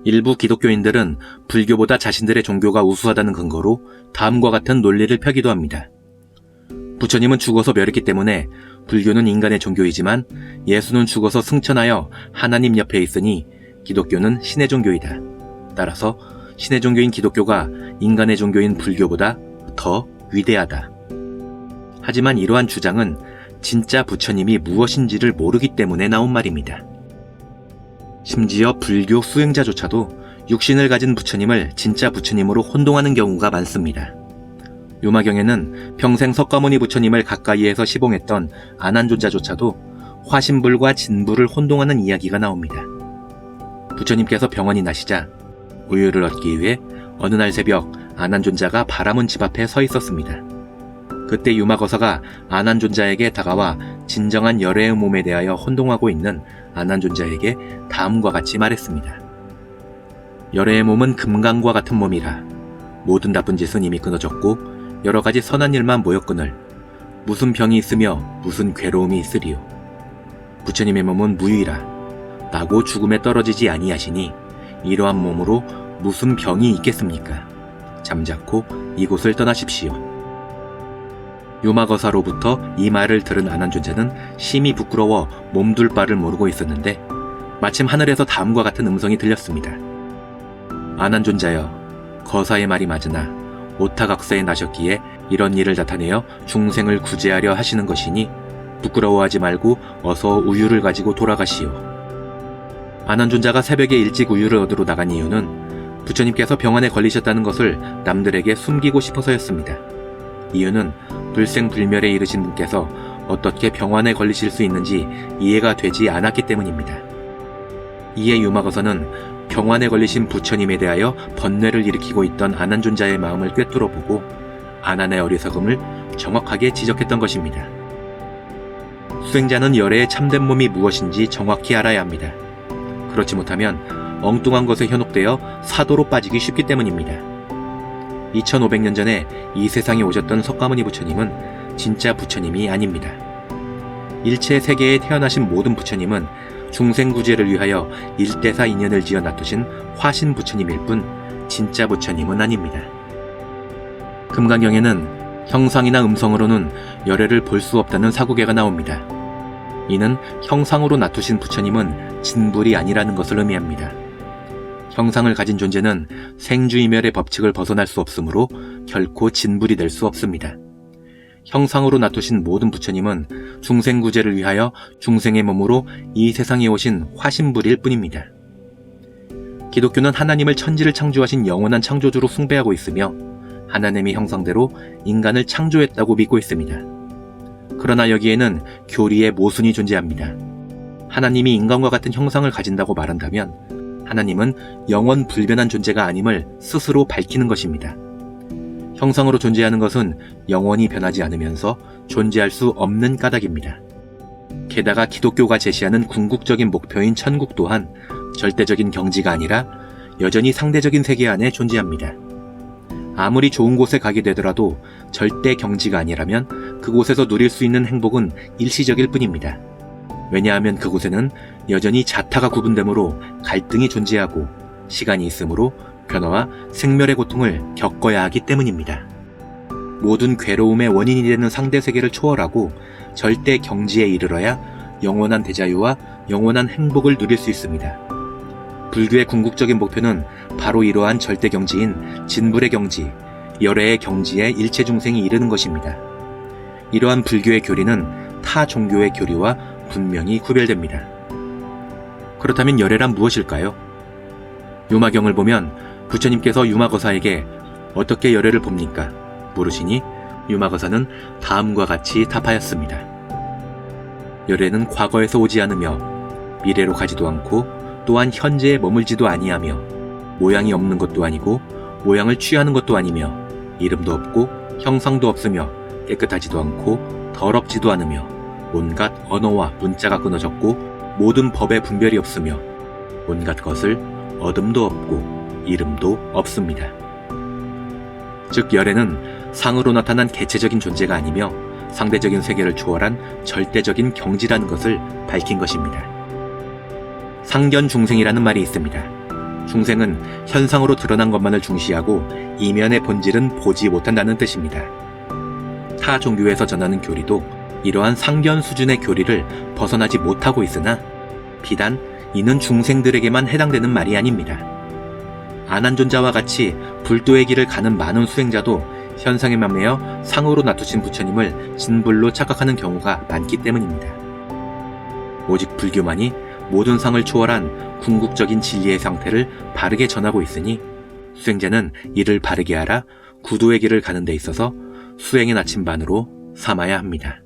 일부 기독교인들은 불교보다 자신들의 종교가 우수하다는 근거로 다음과 같은 논리를 펴기도 합니다. 부처님은 죽어서 멸했기 때문에 불교는 인간의 종교이지만 예수는 죽어서 승천하여 하나님 옆에 있으니 기독교는 신의 종교이다. 따라서 신의 종교인 기독교가 인간의 종교인 불교보다 더 위대하다. 하지만 이러한 주장은 진짜 부처님이 무엇인지를 모르기 때문에 나온 말입니다. 심지어 불교 수행자조차도 육신을 가진 부처님을 진짜 부처님으로 혼동하는 경우가 많습니다. 요마경에는 평생 석가모니 부처님을 가까이에서 시봉했던 아난존자조차도 화신불과 진불을 혼동하는 이야기가 나옵니다. 부처님께서 병원이 나시자 우유를 얻기 위해 어느 날 새벽 아난존자가 바라문 집 앞에 서 있었습니다. 그때 유마거사가 아난존자에게 다가와 진정한 열애의 몸에 대하여 혼동하고 있는 아난존자에게 다음과 같이 말했습니다. 열애의 몸은 금강과 같은 몸이라 모든 나쁜 짓은 이미 끊어졌고 여러 가지 선한 일만 모였거늘 무슨 병이 있으며 무슨 괴로움이 있으리요. 부처님의 몸은 무유이라 나고 죽음에 떨어지지 아니하시니 이러한 몸으로 무슨 병이 있겠습니까? 잠자코 이곳을 떠나십시오. 요마거사로부터 이 말을 들은 아난존자는 심히 부끄러워 몸둘 바를 모르고 있었는데 마침 하늘에서 다음과 같은 음성이 들렸습니다. 아난존자여, 거사의 말이 맞으나 오타각사에 나셨기에 이런 일을 나타내어 중생을 구제하려 하시는 것이니 부끄러워하지 말고 어서 우유를 가지고 돌아가시오. 아난존자가 새벽에 일찍 우유를 얻으러 나간 이유는 부처님께서 병환에 걸리셨다는 것을 남들에게 숨기고 싶어서였습니다. 이유는 불생불멸에 이르신 분께서 어떻게 병환에 걸리실 수 있는지 이해가 되지 않았기 때문입니다. 이에 유마거사는 병환에 걸리신 부처님에 대하여 번뇌를 일으키고 있던 아난존자의 마음을 꿰뚫어 보고 아난의 어리석음을 정확하게 지적했던 것입니다. 수행자는 열애의 참된 몸이 무엇인지 정확히 알아야 합니다. 그렇지 못하면 엉뚱한 것에 현혹되어 사도로 빠지기 쉽기 때문입니다. 2500년 전에 이 세상에 오셨던 석가모니 부처님은 진짜 부처님이 아닙니다. 일체 세계에 태어나신 모든 부처님은 중생구제를 위하여 일대사 인연을 지어 놔두신 화신 부처님일 뿐 진짜 부처님은 아닙니다. 금강경에는 형상이나 음성으로는 열애를 볼 수 없다는 사구계가 나옵니다. 이는 형상으로 놔두신 부처님은 진불이 아니라는 것을 의미합니다. 형상을 가진 존재는 생주이멸의 법칙을 벗어날 수 없으므로 결코 진불이 될 수 없습니다. 형상으로 놔두신 모든 부처님은 중생구제를 위하여 중생의 몸으로 이 세상에 오신 화신불일 뿐입니다. 기독교는 하나님을 천지를 창조하신 영원한 창조주로 숭배하고 있으며 하나님의 형상대로 인간을 창조했다고 믿고 있습니다. 그러나 여기에는 교리의 모순이 존재합니다. 하나님이 인간과 같은 형상을 가진다고 말한다면 하나님은 영원 불변한 존재가 아님을 스스로 밝히는 것입니다. 형상으로 존재하는 것은 영원히 변하지 않으면서 존재할 수 없는 까닭입니다. 게다가 기독교가 제시하는 궁극적인 목표인 천국 또한 절대적인 경지가 아니라 여전히 상대적인 세계 안에 존재합니다. 아무리 좋은 곳에 가게 되더라도 절대 경지가 아니라면 그곳에서 누릴 수 있는 행복은 일시적일 뿐입니다. 왜냐하면 그곳에는 여전히 자타가 구분되므로 갈등이 존재하고 시간이 있으므로 변화와 생멸의 고통을 겪어야 하기 때문입니다. 모든 괴로움의 원인이 되는 상대 세계를 초월하고 절대 경지에 이르러야 영원한 대자유와 영원한 행복을 누릴 수 있습니다. 불교의 궁극적인 목표는 바로 이러한 절대 경지인 진불의 경지, 열애의 경지에 일체 중생이 이르는 것입니다. 이러한 불교의 교리는 타 종교의 교리와 분명히 구별됩니다. 그렇다면 열애란 무엇일까요? 요마경을 보면 부처님께서 유마거사에게 어떻게 열애를 봅니까? 물으시니 유마거사는 다음과 같이 답하였습니다. 열애는 과거에서 오지 않으며 미래로 가지도 않고 또한 현재에 머물지도 아니하며 모양이 없는 것도 아니고 모양을 취하는 것도 아니며 이름도 없고 형상도 없으며 깨끗하지도 않고 더럽지도 않으며 온갖 언어와 문자가 끊어졌고 모든 법에 분별이 없으며 온갖 것을 어둠도 없고 이름도 없습니다. 즉 열애는 상으로 나타난 개체적인 존재가 아니며 상대적인 세계를 초월한 절대적인 경지라는 것을 밝힌 것입니다. 상견 중생이라는 말이 있습니다. 중생은 현상으로 드러난 것만을 중시하고 이면의 본질은 보지 못한다는 뜻입니다. 타 종교에서 전하는 교리도 이러한 상견 수준의 교리를 벗어나지 못하고 있으나 비단 이는 중생들에게만 해당되는 말이 아닙니다. 아난존자와 같이 불도의 길을 가는 많은 수행자도 현상에 맘매여 상으로 놔두신 부처님을 진불로 착각하는 경우가 많기 때문입니다. 오직 불교만이 모든 상을 초월한 궁극적인 진리의 상태를 바르게 전하고 있으니 수행자는 이를 바르게 알아 구도의 길을 가는 데 있어서 수행의 나침반으로 삼아야 합니다.